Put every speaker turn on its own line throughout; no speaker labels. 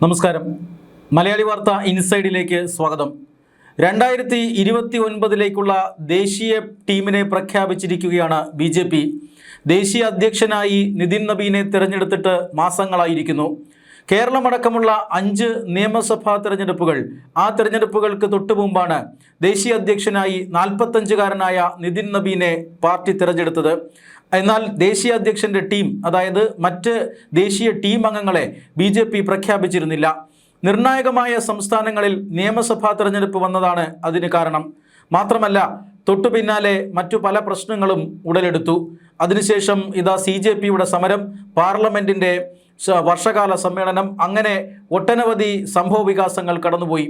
നമസ്കാരം. മലയാളി വാർത്ത ഇൻസൈഡിലേക്ക് സ്വാഗതം. 2029 ദേശീയ ടീമിനെ പ്രഖ്യാപിച്ചിരിക്കുകയാണ് BJP. ദേശീയ അധ്യക്ഷനായി നിതിൻ നബീനെ തിരഞ്ഞെടുത്തിട്ട് മാസങ്ങളായിരിക്കുന്നു. കേരളമടക്കമുള്ള 5 നിയമസഭാ തിരഞ്ഞെടുപ്പുകൾ, ആ തിരഞ്ഞെടുപ്പുകൾക്ക് തൊട്ടുമുമ്പാണ് ദേശീയ അധ്യക്ഷനായി 45-കാരനായ നിതിൻ നബീനെ പാർട്ടി തിരഞ്ഞെടുത്തത്. എന്നാൽ ദേശീയ അധ്യക്ഷൻ്റെ ടീം, അതായത് മറ്റ് ദേശീയ ടീം അംഗങ്ങളെ BJP പ്രഖ്യാപിച്ചിരുന്നില്ല. നിർണായകമായ സംസ്ഥാനങ്ങളിൽ നിയമസഭാ തിരഞ്ഞെടുപ്പ് വന്നതാണ് അതിന് കാരണം. മാത്രമല്ല, തൊട്ടു പിന്നാലെ മറ്റു പല പ്രശ്നങ്ങളും ഉടലെടുത്തു. അതിനുശേഷം ഇതാ CJPയുടെ സമരം, പാർലമെൻറ്റിൻ്റെ വർഷകാല സമ്മേളനം, അങ്ങനെ ഒട്ടനവധി സംഭവ വികാസങ്ങൾ കടന്നുപോയി.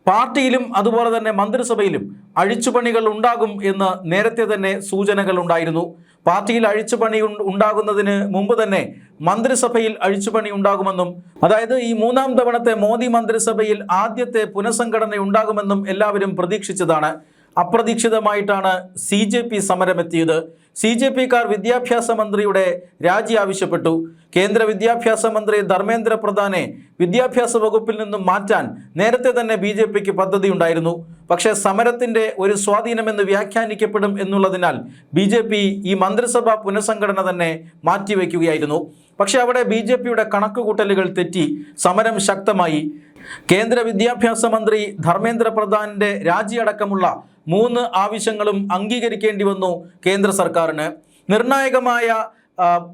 പാർട്ടിയിലും അതുപോലെ തന്നെ മന്ത്രിസഭയിലും അഴിച്ചുപണികൾ ഉണ്ടാകും എന്ന് നേരത്തെ തന്നെ സൂചനകൾ ഉണ്ടായിരുന്നു. പാർട്ടിയിൽ അഴിച്ചുപണി ഉണ്ടാകുന്നതിന് മുമ്പ് തന്നെ മന്ത്രിസഭയിൽ അഴിച്ചുപണി ഉണ്ടാകുമെന്നും, അതായത് ഈ 3ാം തവണത്തെ മോദി മന്ത്രിസഭയിൽ ആദ്യത്തെ പുനഃസംഘടന ഉണ്ടാകുമെന്നും എല്ലാവരും പ്രതീക്ഷിച്ചതാണ്. അപ്രതീക്ഷിതമായിട്ടാണ് CJP സമരമെത്തിയത്. CJPക്കാർ വിദ്യാഭ്യാസ മന്ത്രിയുടെ രാജി ആവശ്യപ്പെട്ടു. കേന്ദ്ര വിദ്യാഭ്യാസ മന്ത്രി ധർമ്മേന്ദ്ര പ്രധാനെ വിദ്യാഭ്യാസ വകുപ്പിൽ നിന്നും മാറ്റാൻ നേരത്തെ തന്നെ BJPക്ക് പദ്ധതിയുണ്ടായിരുന്നു. പക്ഷേ സമരത്തിൻ്റെ ഒരു സ്വാധീനമെന്ന് വ്യാഖ്യാനിക്കപ്പെടും എന്നുള്ളതിനാൽ BJP ഈ മന്ത്രിസഭാ പുനഃസംഘടന തന്നെ മാറ്റിവെക്കുകയായിരുന്നു. പക്ഷേ അവിടെ BJPയുടെ കണക്കുകൂട്ടലുകൾ തെറ്റി, സമരം ശക്തമായി. കേന്ദ്ര വിദ്യാഭ്യാസ മന്ത്രി ധർമ്മേന്ദ്ര പ്രധാന്റെ രാജിയടക്കമുള്ള 3 ആവശ്യങ്ങളും അംഗീകരിക്കേണ്ടി വന്നു കേന്ദ്ര സർക്കാരിന്. നിർണായകമായ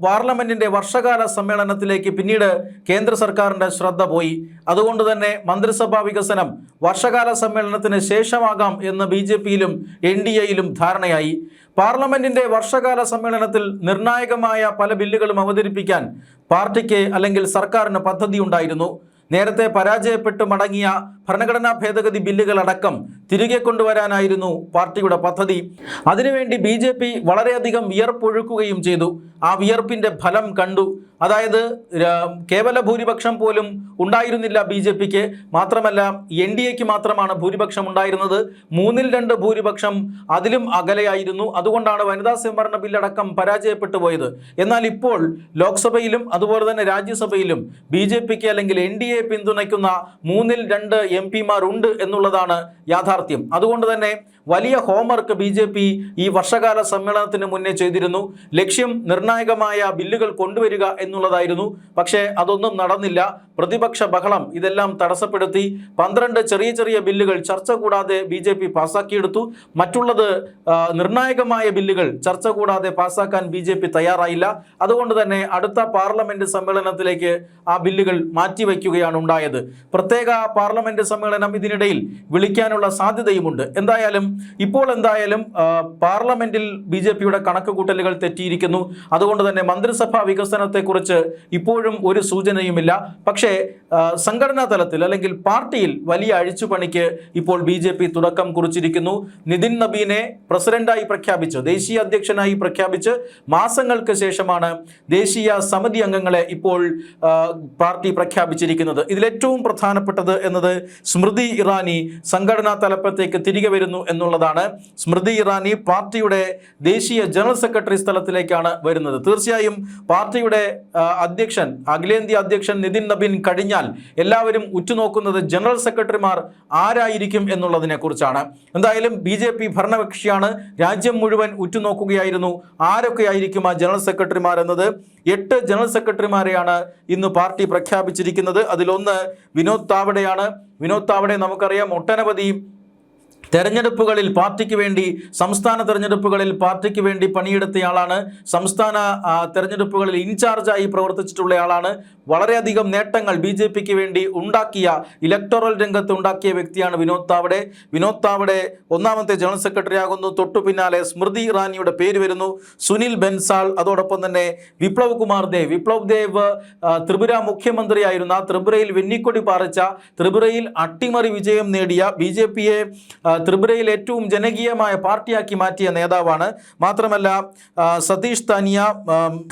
പാർലമെൻറ്റിൻ്റെ വർഷകാല സമ്മേളനത്തിലേക്ക് പിന്നീട് കേന്ദ്ര സർക്കാരിൻ്റെ ശ്രദ്ധ പോയി. അതുകൊണ്ട് തന്നെ മന്ത്രിസഭാ വികസനം വർഷകാല സമ്മേളനത്തിന് ശേഷമാകാം എന്ന് BJPയിലും NDAയിലും ധാരണയായി. പാർലമെൻറ്റിൻ്റെ വർഷകാല സമ്മേളനത്തിൽ നിർണായകമായ പല ബില്ലുകളും അവതരിപ്പിക്കാൻ പാർട്ടിക്ക് അല്ലെങ്കിൽ സർക്കാരിന് പദ്ധതിയുണ്ടായിരുന്നു. നേരത്തെ പരാജയപ്പെട്ട് മടങ്ങിയ ഭരണഘടനാ ഭേദഗതി ബില്ലുകളടക്കം തിരികെ കൊണ്ടുവരാനായിരുന്നു പാർട്ടിയുടെ പദ്ധതി. അതിനുവേണ്ടി BJP വളരെയധികം വിയർപ്പൊഴുക്കുകയും ചെയ്തു. ആ വിയർപ്പിൻ്റെ ഫലം കണ്ടു. അതായത് കേവല ഭൂരിപക്ഷം പോലും ഉണ്ടായിരുന്നില്ല BJPക്ക്. മാത്രമല്ല, NDAക്ക് മാത്രമാണ് ഭൂരിപക്ഷം ഉണ്ടായിരുന്നത്. 3/2 ഭൂരിപക്ഷം അതിലും അകലെയായിരുന്നു. അതുകൊണ്ടാണ് വനിതാ സംവരണ ബില്ലടക്കം പരാജയപ്പെട്ടു പോയത്. എന്നാൽ ഇപ്പോൾ ലോക്സഭയിലും അതുപോലെ തന്നെ രാജ്യസഭയിലും BJPക്ക് അല്ലെങ്കിൽ NDA പിന്തുണയ്ക്കുന്ന 3/2 MP-മാർ ഉണ്ട് എന്നുള്ളതാണ് യാഥാർത്ഥ്യം. അതുകൊണ്ട് തന്നെ വലിയ ഹോംവർക്ക് BJP ഈ വർഷകാല സമ്മേളനത്തിന് മുന്നേ ചെയ്തിരുന്നു. ലക്ഷ്യം നിർണായകമായ ബില്ലുകൾ കൊണ്ടുവരിക എന്നുള്ളതായിരുന്നു. പക്ഷേ അതൊന്നും നടന്നില്ല. പ്രതിപക്ഷ ബഹളം ഇതെല്ലാം തടസ്സപ്പെടുത്തി. 12 ചെറിയ ചെറിയ ബില്ലുകൾ ചർച്ച കൂടാതെ BJP പാസ്സാക്കിയെടുത്തു. മറ്റുള്ളത് നിർണായകമായ ബില്ലുകൾ ചർച്ച കൂടാതെ പാസ്സാക്കാൻ BJP തയ്യാറായില്ല. അതുകൊണ്ട് തന്നെ അടുത്ത പാർലമെൻറ്റ് സമ്മേളനത്തിലേക്ക് ആ ബില്ലുകൾ മാറ്റിവെക്കുകയാണ് ഉണ്ടായത്. പ്രത്യേക പാർലമെൻറ്റ് സമ്മേളനം ഇതിനിടയിൽ വിളിക്കാനുള്ള സാധ്യതയുമുണ്ട്. ഇപ്പോൾ എന്തായാലും പാർലമെൻറ്റിൽ BJPയുടെ കണക്കുകൂട്ടലുകൾ തെറ്റിയിരിക്കുന്നു. അതുകൊണ്ട് തന്നെ മന്ത്രിസഭാ വികസനത്തെക്കുറിച്ച് ഇപ്പോഴും ഒരു സൂചനയുമില്ല. പക്ഷേ സംഘടനാ തലത്തിൽ അല്ലെങ്കിൽ പാർട്ടിയിൽ വലിയ അഴിച്ചുപണിക്ക് ഇപ്പോൾ BJP തുടക്കം കുറിച്ചിരിക്കുന്നു. നിതിൻ നബീനെ പ്രസിഡന്റായി പ്രഖ്യാപിച്ച്, ദേശീയ അധ്യക്ഷനായി പ്രഖ്യാപിച്ച് മാസങ്ങൾക്ക് ശേഷമാണ് ദേശീയ സമിതി അംഗങ്ങളെ ഇപ്പോൾ പാർട്ടി പ്രഖ്യാപിച്ചിരിക്കുന്നത്. ഇതിലേറ്റവും പ്രധാനപ്പെട്ടത് എന്നത് സ്മൃതി ഇറാനി സംഘടനാ തലപ്പത്തേക്ക് തിരികെ വരുന്നു എന്നുള്ളതാണ്. സ്മൃതി ഇറാനി പാർട്ടിയുടെ ദേശീയ ജനറൽ സെക്രട്ടറി സ്ഥലത്തിലേക്കാണ് വരുന്നത്. തീർച്ചയായും പാർട്ടിയുടെ അധ്യക്ഷൻ, അഖിലേന്ത്യാ അധ്യക്ഷൻ നിതിൻ നബീൻ കഴിഞ്ഞാൽ എല്ലാവരും ഉറ്റുനോക്കുന്നത് ജനറൽ സെക്രട്ടറിമാർ ആരായിരിക്കും എന്നുള്ളതിനെ കുറിച്ചാണ്. എന്തായാലും BJP ഭരണകക്ഷിയാണ്. രാജ്യം മുഴുവൻ ഉറ്റുനോക്കുകയായിരുന്നു ആരൊക്കെയായിരിക്കും ആ ജനറൽ സെക്രട്ടറിമാർ എന്നത്. 8 ജനറൽ സെക്രട്ടറിമാരെയാണ് ഇന്ന് പാർട്ടി പ്രഖ്യാപിച്ചിരിക്കുന്നത്. അതിലൊന്ന് വിനോദ് താവഡെയാണ്. വിനോദ് താവഡെ നമുക്കറിയാം, ഒട്ടനവധി തെരഞ്ഞെടുപ്പുകളിൽ പാർട്ടിക്ക് വേണ്ടി, സംസ്ഥാന തെരഞ്ഞെടുപ്പുകളിൽ പാർട്ടിക്ക് വേണ്ടി പണിയെടുത്തയാളാണ്. സംസ്ഥാന തെരഞ്ഞെടുപ്പുകളിൽ ഇൻചാർജായി പ്രവർത്തിച്ചിട്ടുള്ളയാളാണ്. വളരെയധികം നേട്ടങ്ങൾ BJPക്ക് വേണ്ടി ഉണ്ടാക്കിയ, ഇലക്ടറൽ രംഗത്ത് ഉണ്ടാക്കിയ വ്യക്തിയാണ് വിനോദ് താവഡെ. വിനോദ് താവഡെ 1ാമത്തെ ജനറൽ സെക്രട്ടറി ആകുന്നു. തൊട്ടു പിന്നാലെ സ്മൃതി ഇറാനിയുടെ പേര് വരുന്നു, സുനിൽ ബൻസാൾ, അതോടൊപ്പം തന്നെ വിപ്ലവ് കുമാർ ദേവ്. വിപ്ലവ് ദേവ് ത്രിപുര മുഖ്യമന്ത്രിയായിരുന്നു. ആ ത്രിപുരയിൽ വെന്നിക്കൊടി പാറിച്ച, ത്രിപുരയിൽ അട്ടിമറി വിജയം നേടിയ, BJPയെ ത്രിപുരയിൽ ഏറ്റവും ജനകീയമായ പാർട്ടിയാക്കി മാറ്റിയ നേതാവാണ്. മാത്രമല്ല സതീഷ് താനിയ,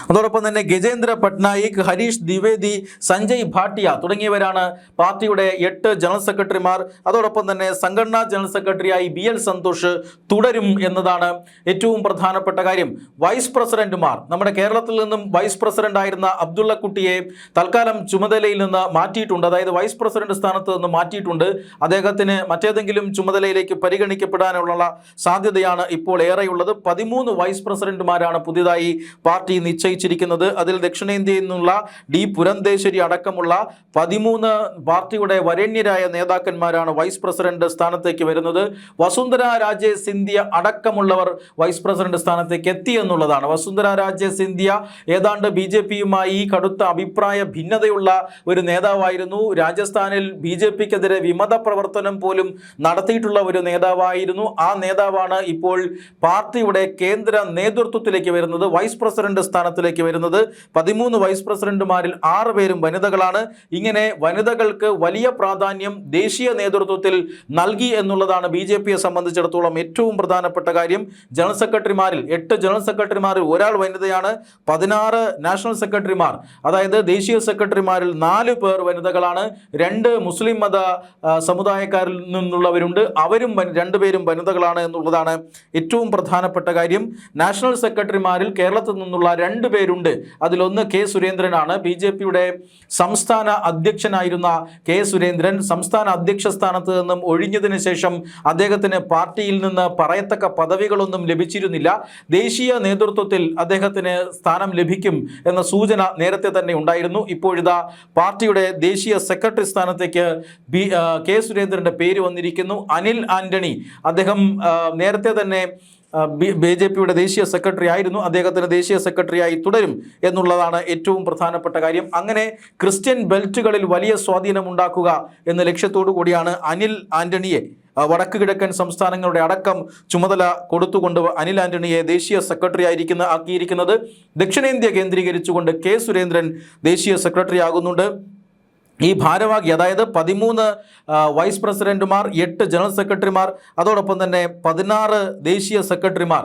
അതോടൊപ്പം തന്നെ ഗജേന്ദ്ര പട്നായിക്, ഹരീഷ് ദ്വിവേദി, ഗാന്ധി, സഞ്ജയ് ഭാട്ടിയ തുടങ്ങിയവരാണ് പാർട്ടിയുടെ 8 ജനറൽ സെക്രട്ടറിമാർ. അതോടൊപ്പം തന്നെ സംഘടനാ ജനറൽ സെക്രട്ടറിയായി BL സന്തോഷ് തുടരും എന്നതാണ് ഏറ്റവും പ്രധാനപ്പെട്ട കാര്യം. വൈസ് പ്രസിഡന്റുമാർ, നമ്മുടെ കേരളത്തിൽ നിന്നും വൈസ് പ്രസിഡന്റ് ആയിരുന്ന അബ്ദുള്ള കുട്ടിയെ തൽക്കാലം ചുമതലയിൽ നിന്ന് മാറ്റിയിട്ടുണ്ട്. അതായത് വൈസ് പ്രസിഡന്റ് സ്ഥാനത്ത് നിന്ന് മാറ്റിയിട്ടുണ്ട്. അദ്ദേഹത്തിന് മറ്റേതെങ്കിലും ചുമതലയിലേക്ക് പരിഗണിക്കപ്പെടാനുള്ള സാധ്യതയാണ് ഇപ്പോൾ ഏറെയുള്ളത്. 13 വൈസ് പ്രസിഡന്റുമാരാണ് പുതിയതായി പാർട്ടി നിശ്ചയിച്ചിരിക്കുന്നത്. അതിൽ ദക്ഷിണേന്ത്യയിൽ നിന്നുള്ള D പുരന്തേശ്വരി അടക്കമുള്ള 13 പാർട്ടിയുടെ വരേണ്യരായ നേതാക്കന്മാരാണ് വൈസ് പ്രസിഡന്റ് സ്ഥാനത്തേക്ക് വരുന്നത്. വസുന്ധര രാജെ സിന്ധ്യ അടക്കമുള്ളവർ വൈസ് പ്രസിഡന്റ് സ്ഥാനത്തേക്ക് എത്തി എന്നുള്ളതാണ്. വസുന്ധര രാജെ സിന്ധ്യ ഏതാണ്ട് BJPയുമായി കടുത്ത അഭിപ്രായ ഭിന്നതയുള്ള ഒരു നേതാവായിരുന്നു. രാജസ്ഥാനിൽ BJPക്കെതിരെ വിമത പ്രവർത്തനം പോലും നടത്തിയിട്ടുള്ള ഒരു നേതാവായിരുന്നു. ആ നേതാവാണ് ഇപ്പോൾ പാർട്ടിയുടെ കേന്ദ്ര നേതൃത്വത്തിലേക്ക് വരുന്നത്, വൈസ് പ്രസിഡന്റ് സ്ഥാനത്തിലേക്ക് വരുന്നത്. 13 വൈസ് പ്രസിഡന്റുമാരിൽ 6 പേരും വനിതകളാണ്. ഇങ്ങനെ വനിതകൾക്ക് വലിയ പ്രാധാന്യം ദേശീയ നേതൃത്വത്തിൽ നൽകി എന്നുള്ളതാണ് BJPയെ സംബന്ധിച്ചിടത്തോളം ഏറ്റവും പ്രധാനപ്പെട്ട കാര്യം. ജനറൽ സെക്രട്ടറിമാരിൽ 8 ജനറൽ സെക്രട്ടറിമാരിൽ ഒരാൾ വനിതയാണ്. 16 നാഷണൽ സെക്രട്ടറിമാർ, അതായത് ദേശീയ സെക്രട്ടറിമാരിൽ 4 പേർ വനിതകളാണ്. 2 മുസ്ലിം മത സമുദായക്കാരിൽ നിന്നുള്ളവരുണ്ട്, അവരും 2 പേരും വനിതകളാണ് എന്നുള്ളതാണ് ഏറ്റവും പ്രധാനപ്പെട്ട കാര്യം. നാഷണൽ സെക്രട്ടറിമാരിൽ കേരളത്തിൽ നിന്നുള്ള 2 പേരുണ്ട്. അതിലൊന്ന് K സുരേന്ദ്രനാണ്. BJPയുടെ സംസ്ഥാന അധ്യക്ഷനായിരുന്ന K സുരേന്ദ്രൻ സംസ്ഥാന അധ്യക്ഷ സ്ഥാനത്ത് നിന്നും ഒഴിഞ്ഞതിന് ശേഷം അദ്ദേഹത്തിന് പാർട്ടിയിൽ നിന്ന് പറയത്തക്ക പദവികളൊന്നും ലഭിച്ചിരുന്നില്ല. ദേശീയ നേതൃത്വത്തിൽ അദ്ദേഹത്തിന് സ്ഥാനം ലഭിക്കും എന്ന സൂചന നേരത്തെ തന്നെ ഉണ്ടായിരുന്നു. ഇപ്പോഴിതാ പാർട്ടിയുടെ ദേശീയ സെക്രട്ടറി സ്ഥാനത്തേക്ക് K സുരേന്ദ്രൻ്റെ പേര് വന്നിരിക്കുന്നു. അനിൽ ആന്റണി, അദ്ദേഹം നേരത്തെ തന്നെ BJPയുടെ ദേശീയ സെക്രട്ടറി ആയിരുന്നു. അദ്ദേഹത്തിന് ദേശീയ സെക്രട്ടറിയായി തുടരും എന്നുള്ളതാണ് ഏറ്റവും പ്രധാനപ്പെട്ട കാര്യം. അങ്ങനെ ക്രിസ്ത്യൻ ബെൽറ്റുകളിൽ വലിയ സ്വാധീനം ഉണ്ടാക്കുക എന്ന ലക്ഷ്യത്തോടു കൂടിയാണ് അനിൽ ആന്റണിയെ, വടക്ക് കിഴക്കൻ സംസ്ഥാനങ്ങളുടെ അടക്കം ചുമതല കൊടുത്തുകൊണ്ട് അനിൽ ആന്റണിയെ ദേശീയ സെക്രട്ടറി ആക്കിയിരിക്കുന്നത്. ദക്ഷിണേന്ത്യ കേന്ദ്രീകരിച്ചുകൊണ്ട് K സുരേന്ദ്രൻ ദേശീയ സെക്രട്ടറി ആകുന്നുണ്ട്. ഈ ഭാരവാഹി, അതായത് 13 വൈസ് പ്രസിഡന്റുമാർ, 8 ജനറൽ സെക്രട്ടറിമാർ, അതോടൊപ്പം തന്നെ 16 ദേശീയ സെക്രട്ടറിമാർ,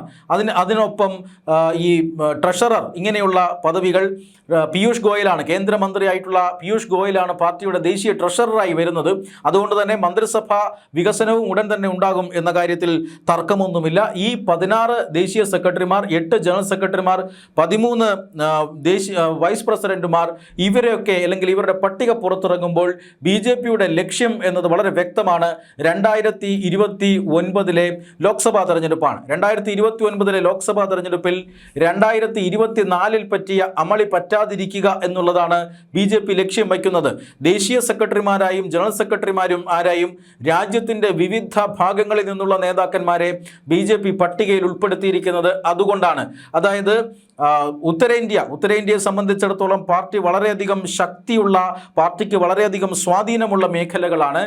അതിനൊപ്പം ഈ ട്രഷറർ, ഇങ്ങനെയുള്ള പദവികൾ പീയൂഷ് ഗോയലാണ്, കേന്ദ്രമന്ത്രിയായിട്ടുള്ള പീയൂഷ് ഗോയലാണ് പാർട്ടിയുടെ ദേശീയ ട്രഷററായി വരുന്നത്. അതുകൊണ്ട് തന്നെ മന്ത്രിസഭാ വികസനവും ഉടൻ തന്നെ ഉണ്ടാകും എന്ന കാര്യത്തിൽ തർക്കമൊന്നുമില്ല. ഈ 16 ദേശീയ സെക്രട്ടറിമാർ, 8 ജനറൽ സെക്രട്ടറിമാർ, 13 വൈസ് പ്രസിഡന്റുമാർ, ഇവരെയൊക്കെ അല്ലെങ്കിൽ ഇവരുടെ പട്ടിക പുറത്തിറങ്ങുമ്പോൾ BJPയുടെ ലക്ഷ്യം എന്നത് വളരെ വ്യക്തമാണ്. 2029 ലോക്സഭാ തെരഞ്ഞെടുപ്പാണ്. 2029 ലോക്സഭാ തെരഞ്ഞെടുപ്പിൽ 2024 പറ്റിയ അമളി പറ്റാതിരിക്കുക എന്നുള്ളതാണ് BJP ലക്ഷ്യം വയ്ക്കുന്നത്. ദേശീയ സെക്രട്ടറിമാരായും ജനറൽ സെക്രട്ടറിമാരും ആരായും രാജ്യത്തിൻ്റെ വിവിധ ഭാഗങ്ങളിൽ നിന്നുള്ള നേതാക്കന്മാരെ BJP പട്ടികയിൽ ഉൾപ്പെടുത്തിയിരിക്കുന്നത് അതുകൊണ്ടാണ്. അതായത് ഉത്തരേന്ത്യയെ സംബന്ധിച്ചിടത്തോളം പാർട്ടി വളരെയധികം ശക്തിയുള്ള, പാർട്ടിക്ക് വളരെയധികം സ്വാധീനമുള്ള മേഖലകളാണ്.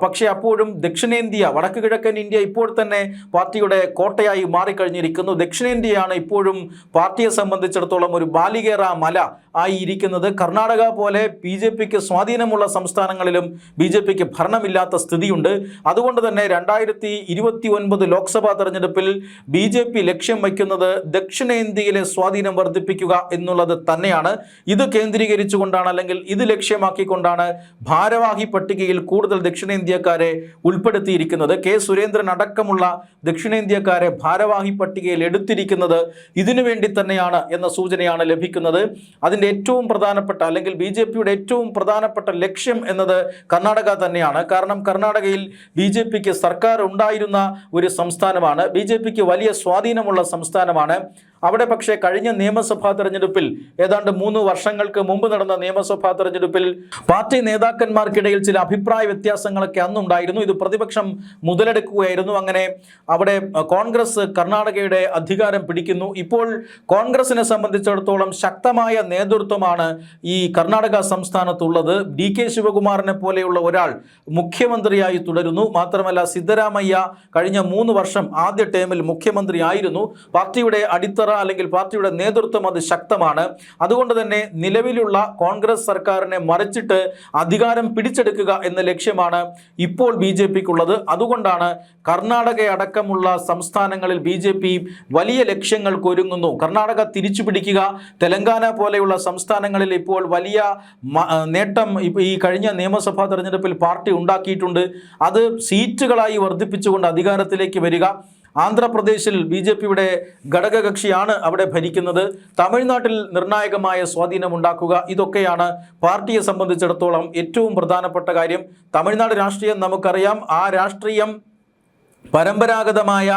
പക്ഷേ അപ്പോഴും ദക്ഷിണേന്ത്യ, വടക്ക് കിഴക്കൻ ഇന്ത്യ ഇപ്പോൾ തന്നെ പാർട്ടിയുടെ കോട്ടയായി മാറിക്കഴിഞ്ഞിരിക്കുന്നു. ദക്ഷിണേന്ത്യയാണ് ഇപ്പോഴും പാർട്ടിയെ സംബന്ധിച്ചിടത്തോളം ഒരു ബാലികേറ മല ആയി ഇരിക്കുന്നത്. കർണാടക പോലെ BJPക്ക് സ്വാധീനമുള്ള സംസ്ഥാനങ്ങളിലും BJPക്ക് ഭരണമില്ലാത്ത സ്ഥിതിയുണ്ട്. അതുകൊണ്ട് തന്നെ 2029 ലോക്സഭാ തെരഞ്ഞെടുപ്പിൽ BJP ലക്ഷ്യം വയ്ക്കുന്നത് ദക്ഷിണേന്ത്യയിലെ സ്വാധീനം വർദ്ധിപ്പിക്കുക എന്നുള്ളത് തന്നെയാണ്. ഇത് കേന്ദ്രീകരിച്ചുകൊണ്ടാണ്, അല്ലെങ്കിൽ ഇത് ലക്ഷ്യമാക്കിക്കൊണ്ടാണ് ഭാരവാഹി പട്ടികയിൽ കൂടുതൽ ദക്ഷിണേന്ത്യക്കാരെ ഉൾപ്പെടുത്തിയിരിക്കുന്നത്. K സുരേന്ദ്രൻ അടക്കമുള്ള ദക്ഷിണേന്ത്യക്കാരെ ഭാരവാഹി പട്ടികയിൽ എടുത്തിരിക്കുന്നത് ഇതിനു വേണ്ടി തന്നെയാണ് എന്ന സൂചനയാണ് ലഭിക്കുന്നത്. അതിൻ്റെ ഏറ്റവും പ്രധാനപ്പെട്ട, അല്ലെങ്കിൽ BJPയുടെ ഏറ്റവും പ്രധാനപ്പെട്ട ലക്ഷ്യം എന്നത് കർണാടക തന്നെയാണ്. കാരണം കർണാടകയിൽ BJPക്ക് സർക്കാർ ഉണ്ടായിരുന്ന ഒരു സംസ്ഥാനമാണ്, BJPക്ക് വലിയ സ്വാധീനമുള്ള സംസ്ഥാനമാണ്. അവിടെ പക്ഷേ കഴിഞ്ഞ നിയമസഭാ തെരഞ്ഞെടുപ്പിൽ, ഏതാണ്ട് 3 വർഷങ്ങൾക്ക് മുമ്പ് നടന്ന നിയമസഭാ തെരഞ്ഞെടുപ്പിൽ പാർട്ടി നേതാക്കന്മാർക്കിടയിൽ ചില അഭിപ്രായ വ്യത്യാസങ്ങളൊക്കെ അന്നുണ്ടായിരുന്നു. ഇത് പ്രതിപക്ഷം മുതലെടുക്കുകയായിരുന്നു. അങ്ങനെ അവിടെ കോൺഗ്രസ് കർണാടകയുടെ അധികാരം പിടിക്കുന്നു. ഇപ്പോൾ കോൺഗ്രസിനെ സംബന്ധിച്ചിടത്തോളം ശക്തമായ നേതൃത്വമാണ് ഈ കർണാടക സംസ്ഥാനത്തുള്ളത്. DK ശിവകുമാറിനെ പോലെയുള്ള ഒരാൾ മുഖ്യമന്ത്രിയായി തുടരുന്നു. മാത്രമല്ല സിദ്ധരാമയ്യ കഴിഞ്ഞ 3 വർഷം ആദ്യ ടേമിൽ മുഖ്യമന്ത്രി ആയിരുന്നു. പാർട്ടിയുടെ അടിത്തറ അല്ലെങ്കിൽ പാർട്ടിയുടെ നേതൃത്വം അത് ശക്തമാണ്. അതുകൊണ്ട് തന്നെ നിലവിലുള്ള കോൺഗ്രസ് സർക്കാരിനെ മറിച്ചിട്ട് അധികാരം പിടിച്ചെടുക്കുക എന്ന ലക്ഷ്യമാണ് ഇപ്പോൾ BJPക്കുള്ളത്. അതുകൊണ്ടാണ് കർണാടക അടക്കമുള്ള സംസ്ഥാനങ്ങളിൽ BJP വലിയ ലക്ഷ്യങ്ങൾക്ക് ഒരുങ്ങുന്നു. കർണാടക തിരിച്ചു പിടിക്കുക, തെലങ്കാന പോലെയുള്ള സംസ്ഥാനങ്ങളിൽ ഇപ്പോൾ വലിയ നേട്ടം ഈ കഴിഞ്ഞ നിയമസഭാ തെരഞ്ഞെടുപ്പിൽ പാർട്ടി ഉണ്ടാക്കിയിട്ടുണ്ട്. അത് സീറ്റുകളായി വർദ്ധിപ്പിച്ചുകൊണ്ട് അധികാരത്തിലേക്ക് വരിക. ആന്ധ്രാപ്രദേശിൽ BJPയുടെ ഘടകകക്ഷിയാണ് അവിടെ ഭരിക്കുന്നത്. തമിഴ്നാട്ടിൽ നിർണായകമായ സ്വാധീനമുണ്ടാക്കുക, ഇതൊക്കെയാണ് പാർട്ടിയെ സംബന്ധിച്ചിടത്തോളം ഏറ്റവും പ്രധാനപ്പെട്ട കാര്യം. തമിഴ്നാട് രാഷ്ട്രീയം നമുക്കറിയാം. ആ രാഷ്ട്രീയം പരമ്പരാഗതമായ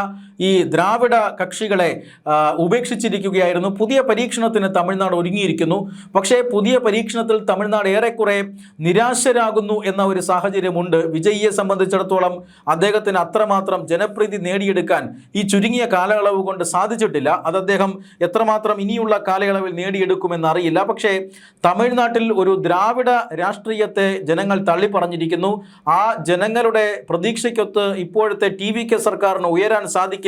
ഈ ദ്രാവിഡ കക്ഷികളെ ഉപേക്ഷിച്ചിരിക്കുകയായിരുന്നു. പുതിയ പരീക്ഷണത്തിന് തമിഴ്നാട് ഒരുങ്ങിയിരിക്കുന്നു. പക്ഷേ പുതിയ പരീക്ഷണത്തിൽ തമിഴ്നാട് ഏറെക്കുറെ നിരാശരാകുന്നു എന്ന ഒരു സാഹചര്യമുണ്ട്. വിജയിയെ സംബന്ധിച്ചിടത്തോളം അദ്ദേഹത്തിന് അത്രമാത്രം ജനപ്രീതി നേടിയെടുക്കാൻ ഈ ചുരുങ്ങിയ കാലയളവ് കൊണ്ട് സാധിച്ചിട്ടില്ല. അത് അദ്ദേഹം എത്രമാത്രം ഇനിയുള്ള കാലയളവിൽ നേടിയെടുക്കുമെന്നറിയില്ല. പക്ഷേ തമിഴ്നാട്ടിൽ ഒരു ദ്രാവിഡ രാഷ്ട്രീയത്തെ ജനങ്ങൾ തള്ളിപ്പറഞ്ഞിരിക്കുന്നു. ആ ജനങ്ങളുടെ പ്രതീക്ഷയ്ക്കൊത്ത് ഇപ്പോഴത്തെ TVK സർക്കാരിന് ഉയരാൻ സാധിക്കില്ലെങ്കിൽ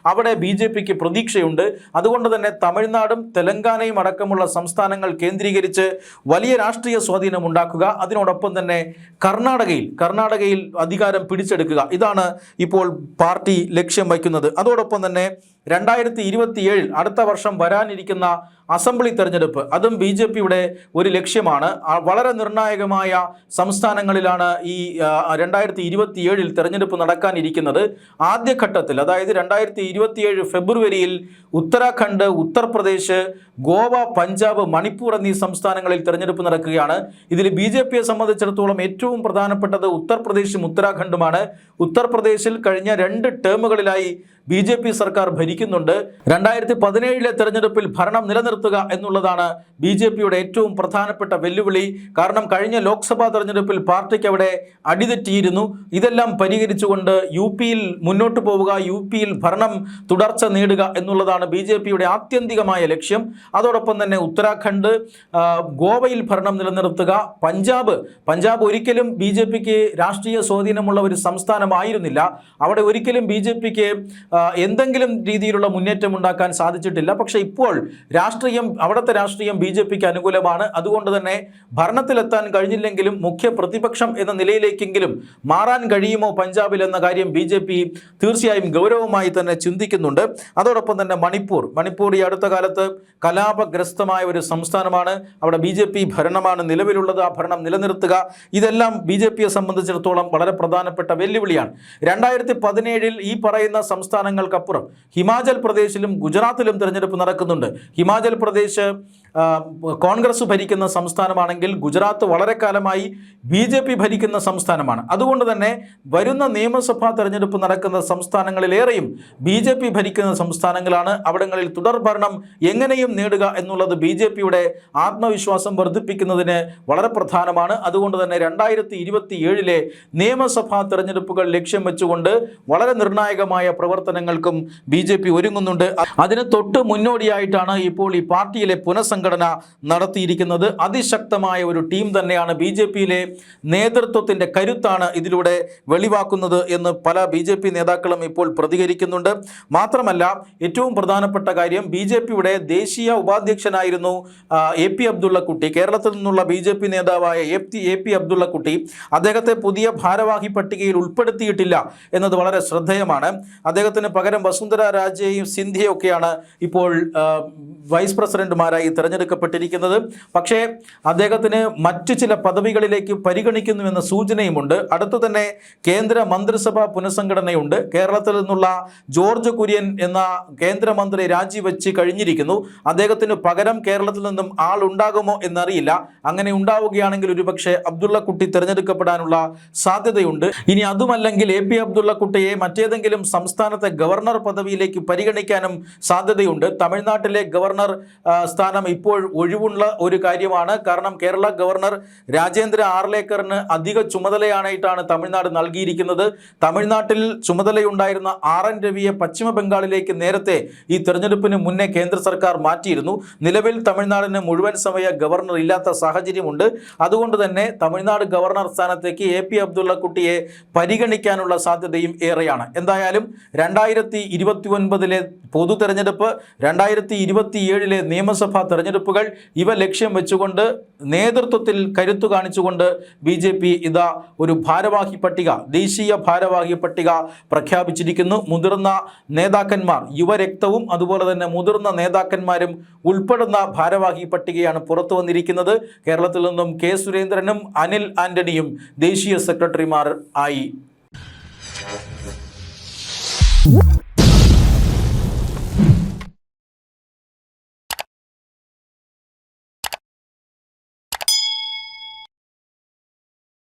അവിടെ BJPക്ക് പ്രതീക്ഷയുണ്ട്. അതുകൊണ്ട് തന്നെ തമിഴ്നാടും തെലങ്കാനയും അടക്കമുള്ള സംസ്ഥാനങ്ങൾ കേന്ദ്രീകരിച്ച് വലിയ രാഷ്ട്രീയ സ്വാധീനം ഉണ്ടാക്കുക, അതിനോടൊപ്പം തന്നെ കർണാടകയിൽ അധികാരം പിടിച്ചെടുക്കുക, ഇതാണ് ഇപ്പോൾ പാർട്ടി ലക്ഷ്യം വയ്ക്കുന്നത്. അതോടൊപ്പം തന്നെ 2027 അടുത്ത വർഷം വരാനിരിക്കുന്ന അസംബ്ലി തെരഞ്ഞെടുപ്പ്, അതും BJPയുടെ ഒരു ലക്ഷ്യമാണ്. വളരെ നിർണായകമായ സംസ്ഥാനങ്ങളിലാണ് ഈ 2027 തെരഞ്ഞെടുപ്പ് നടക്കാനിരിക്കുന്നത്. ആദ്യഘട്ടത്തിൽ, അതായത് 2027 ഫെബ്രുവരിയിൽ ഉത്തരാഖണ്ഡ്, ഉത്തർപ്രദേശ്, ഗോവ, പഞ്ചാബ്, മണിപ്പൂർ എന്നീ സംസ്ഥാനങ്ങളിൽ തെരഞ്ഞെടുപ്പ് നടക്കുകയാണ്. ഇതിൽ BJPയെ സംബന്ധിച്ചിടത്തോളം ഏറ്റവും പ്രധാനപ്പെട്ടത് ഉത്തർപ്രദേശും ഉത്തരാഖണ്ഡുമാണ്. ഉത്തർപ്രദേശിൽ കഴിഞ്ഞ 2 ടേമുകളിലായി BJP സർക്കാർ ഭരിക്കുന്നുണ്ട്. 2017 തെരഞ്ഞെടുപ്പിൽ ഭരണം നിലനിർത്തുക എന്നുള്ളതാണ് BJPയുടെ ഏറ്റവും പ്രധാനപ്പെട്ട വെല്ലുവിളി. കാരണം കഴിഞ്ഞ ലോക്സഭാ തെരഞ്ഞെടുപ്പിൽ പാർട്ടിക്ക് അവിടെ അടിതെറ്റിയിരുന്നു. ഇതെല്ലാം പരിഹരിച്ചുകൊണ്ട് UPയിൽ മുന്നോട്ട് പോവുക, UPയിൽ ഭരണം തുടർച്ച നേടുക എന്നുള്ളതാണ് BJPയുടെ ആത്യന്തികമായ ലക്ഷ്യം. അതോടൊപ്പം തന്നെ ഉത്തരാഖണ്ഡ്, ഗോവയിൽ ഭരണം നിലനിർത്തുക. പഞ്ചാബ് ഒരിക്കലും BJPക്ക് രാഷ്ട്രീയ സ്വാധീനമുള്ള ഒരു സംസ്ഥാനമായിരുന്നില്ല. അവിടെ ഒരിക്കലും BJPക്ക് എന്തെങ്കിലും രീതിയിലുള്ള മുന്നേറ്റം ഉണ്ടാക്കാൻ സാധിച്ചിട്ടില്ല. പക്ഷേ ഇപ്പോൾ അവിടുത്തെ രാഷ്ട്രീയം BJPക്ക് അനുകൂലമാണ്. അതുകൊണ്ട് തന്നെ ഭരണത്തിലെത്താൻ കഴിഞ്ഞില്ലെങ്കിലും മുഖ്യ പ്രതിപക്ഷം എന്ന നിലയിലേക്കെങ്കിലും മാറാൻ കഴിയുമോ പഞ്ചാബിൽ എന്ന കാര്യം BJP തീർച്ചയായും ഗൗരവമായി തന്നെ ചിന്തിക്കുന്നുണ്ട്. അതോടൊപ്പം തന്നെ മണിപ്പൂർ ഈ അടുത്ത കാലത്ത് കലാപഗ്രസ്തമായ ഒരു സംസ്ഥാനമാണ്. അവിടെ BJP ഭരണമാണ് നിലവിലുള്ളത്. ആ ഭരണം നിലനിർത്തുക, ഇതെല്ലാം BJPയെ സംബന്ധിച്ചിടത്തോളം വളരെ പ്രധാനപ്പെട്ട വെല്ലുവിളിയാണ്. 2017 ഈ പറയുന്ന സംസ്ഥാനങ്ങൾക്കപ്പുറം ഹിമാചൽ പ്രദേശിലും ഗുജറാത്തിലും തെരഞ്ഞെടുപ്പ് നടക്കുന്നുണ്ട്. ഹിമാചൽ പ്രദേശ് കോൺഗ്രസ് ഭരിക്കുന്ന സംസ്ഥാനമാണെങ്കിൽ ഗുജറാത്ത് വളരെ കാലമായി BJP ഭരിക്കുന്ന സംസ്ഥാനമാണ്. അതുകൊണ്ട് തന്നെ വരുന്ന നിയമസഭാ തെരഞ്ഞെടുപ്പ് നടക്കുന്ന സംസ്ഥാനങ്ങളിലേറെയും BJP ഭരിക്കുന്ന സംസ്ഥാനങ്ങളാണ്. അവിടങ്ങളിൽ തുടർ ഭരണം എങ്ങനെയും നേടുക എന്നുള്ളത് BJPയുടെ ആത്മവിശ്വാസം വർദ്ധിപ്പിക്കുന്നതിന് വളരെ പ്രധാനമാണ്. അതുകൊണ്ട് തന്നെ 2027 നിയമസഭാ തെരഞ്ഞെടുപ്പുകൾ ലക്ഷ്യം വെച്ചുകൊണ്ട് വളരെ നിർണായകമായ പ്രവർത്തനങ്ങൾക്കും BJP ഒരുങ്ങുന്നുണ്ട്. അതിന് തൊട്ട് മുന്നോടിയായിട്ടാണ് ഇപ്പോൾ ഈ പാർട്ടിയിലെ പുനഃസംഘടന നടത്തിയിരിക്കുന്നത്. അതിശക്തമായ ഒരു ടീം തന്നെയാണ്. BJPയിലെ നേതൃത്വത്തിൻ്റെ കരുത്താണ് ഇതിലൂടെ വെളിവാക്കുന്നത് എന്ന് പല BJP നേതാക്കളും ഇപ്പോൾ പ്രതികരിക്കുന്നുണ്ട്. മാത്രമല്ല, ഏറ്റവും പ്രധാനപ്പെട്ട കാര്യം, BJPയുടെ ദേശീയ ഉപാധ്യക്ഷനായിരുന്നു AP അബ്ദുള്ളക്കുട്ടി. കേരളത്തിൽ നിന്നുള്ള BJP നേതാവായ AP അബ്ദുള്ളക്കുട്ടി, അദ്ദേഹത്തെ പുതിയ ഭാരവാഹി പട്ടികയിൽ ഉൾപ്പെടുത്തിയിട്ടില്ല എന്നത് വളരെ ശ്രദ്ധേയമാണ്. അദ്ദേഹത്തിന് പകരം വസുന്ധര രാജയും സിന്ധ്യയൊക്കെയാണ് ഇപ്പോൾ വൈസ് പ്രസിഡന്റുമാരായി തിരഞ്ഞെടുക്കപ്പെട്ടിരിക്കുന്നത്. പക്ഷേ അദ്ദേഹത്തിന് മറ്റു ചില പദവികളിലേക്ക് പരിഗണിക്കുന്നുവെന്ന സൂചനയുമുണ്ട്. അടുത്തു തന്നെ കേന്ദ്ര മന്ത്രിസഭാ പുനഃസംഘടനയുണ്ട്. കേരളത്തിൽ നിന്നുള്ള ജോർജ് കുര്യൻ എന്ന കേന്ദ്രമന്ത്രി രാജിവെച്ച് കഴിഞ്ഞിരിക്കുന്നു. അദ്ദേഹത്തിന് പകരം കേരളത്തിൽ നിന്നും ആളുണ്ടാകുമോ എന്നറിയില്ല. അങ്ങനെ ഉണ്ടാവുകയാണെങ്കിൽ ഒരുപക്ഷെ അബ്ദുള്ളക്കുട്ടി തിരഞ്ഞെടുക്കപ്പെടാനുള്ള സാധ്യതയുണ്ട്. ഇനി അതുമല്ലെങ്കിൽ AP അബ്ദുള്ളക്കുട്ടിയെ മറ്റേതെങ്കിലും സംസ്ഥാനത്തെ ഗവർണർ പദവിയിലേക്ക് പരിഗണിക്കാനും സാധ്യതയുണ്ട്. തമിഴ്നാട്ടിലെ ഗവർണർ സ്ഥാനം ഇപ്പോൾ ഇപ്പോൾ ഒഴിവുള്ള ഒരു കാര്യമാണ്. കാരണം കേരള ഗവർണർ രാജേന്ദ്ര ആർലേക്കറിന് അധിക ചുമതലയായിട്ടാണ് തമിഴ്നാട് നൽകിയിരിക്കുന്നത്. തമിഴ്നാട്ടിൽ ചുമതലയുണ്ടായിരുന്ന RN രവിയെ പശ്ചിമ ബംഗാളിലേക്ക് നേരത്തെ ഈ തെരഞ്ഞെടുപ്പിന് മുന്നേ കേന്ദ്ര സർക്കാർ മാറ്റിയിരുന്നു. നിലവിൽ തമിഴ്നാടിന് മുഴുവൻ സമയ ഗവർണർ ഇല്ലാത്ത സാഹചര്യമുണ്ട്. അതുകൊണ്ട് തന്നെ തമിഴ്നാട് ഗവർണർ സ്ഥാനത്തേക്ക് AP അബ്ദുള്ളക്കുട്ടിയെ പരിഗണിക്കാനുള്ള സാധ്യതയും ഏറെയാണ്. എന്തായാലും 2029 പൊതു തെരഞ്ഞെടുപ്പ്, 2027 നിയമസഭാ തെരഞ്ഞെടുപ്പുകൾ ഇവ ലക്ഷ്യം വെച്ചുകൊണ്ട് നേതൃത്വത്തിൽ കരുത്തു കാണിച്ചുകൊണ്ട് BJP ഇതാ ഒരു ഭാരവാഹി പട്ടിക, ദേശീയ ഭാരവാഹി പട്ടിക പ്രഖ്യാപിച്ചിരിക്കുന്നു. മുതിർന്ന നേതാക്കന്മാർ, യുവരക്തവും അതുപോലെ തന്നെ മുതിർന്ന നേതാക്കന്മാരും ഉൾപ്പെടുന്ന ഭാരവാഹി പട്ടികയാണ് പുറത്തു വന്നിരിക്കുന്നത്. കേരളത്തിൽ നിന്നും K സുരേന്ദ്രനും അനിൽ ആന്റണിയും ദേശീയ സെക്രട്ടറിമാർ ആയി.